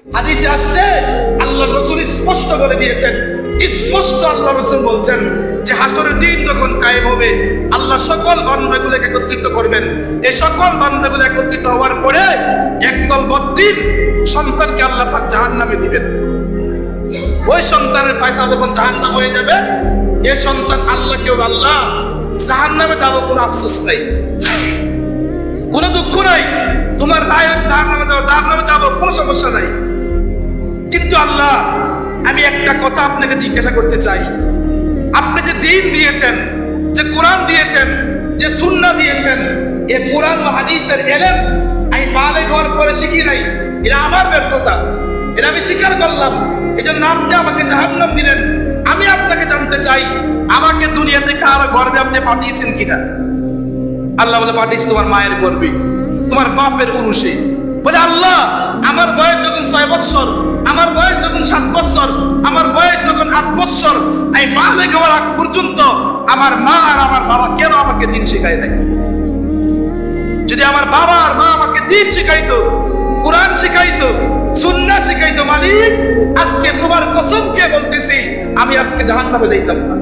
হাদিসে আসছে আল্লাহ রাসূল স্পষ্ট বলে দিয়েছেন, স্পষ্ট আল্লাহ রাসূল বলছেন যে হাসরের দিন যখন কায়েম হবে, আল্লাহ সকল বান্দাগুলোকে একত্রিত করবেন। এই সকল বান্দাগুলো একত্রিত হওয়ার পরে একদল বদ্দিন সন্তানকে আল্লাহ পাক জাহান্নামে দিবেন। ওই সন্তানের ফায়দা যখন জাহান্নাম হয়ে যাবে, এই সন্তান আল্লাহকে, আল্লাহ জাহান্নামে যাবো, কোনো আফসোস নাই, কোনো দুঃখ নাই, তোমার রায় জাহান্নামে যাবো, কোনো সমস্যা নাই। কিন্তু আল্লাহ, আমি একটা কথা আপনাকে জিজ্ঞাসা করতে চাই, আপনি যে দ্বীন দিয়েছেন, যে কোরআন দিয়েছেন, যে সুন্নাহ দিয়েছেন, এই কোরআন ও হাদিসের ইলম আমি বালেগ হওয়ার পরে শিখি নাই, এটা আমার ব্যর্থতা, এটা আমি স্বীকার করলাম। এই জন্য আপনি আমাকে জাহান্নাম দিলেন। আমি আপনাকে জানতে চাই, আমাকে দুনিয়াতে কার গর্বে আপনি পাঠিয়েছেন কিনা? আল্লাহ বলে, পাঠিয়েছি তোমার মায়ের গর্বে, তোমার বাপের উরুষে। বলে আল্লাহ, আমার বয়স যখন 6 বছর, আমার বয়স যখন 7 বছর, আমার বয়স যখন 8 বছর, এই বালেগ হওয়ার আগ পর্যন্ত আমার মা আর আমার বাবা কেন আমাকে দিন শেখায় নাই? যদি আমার বাবা আর মা আমাকে দিন শেখাইতো, কোরআন শেখাইতো, সুন্নাহ শেখাইতো, মালিক আজকে তোমার কসম কে বলতেছি, আমি আজকে জাহান্নামে যাইতাম না।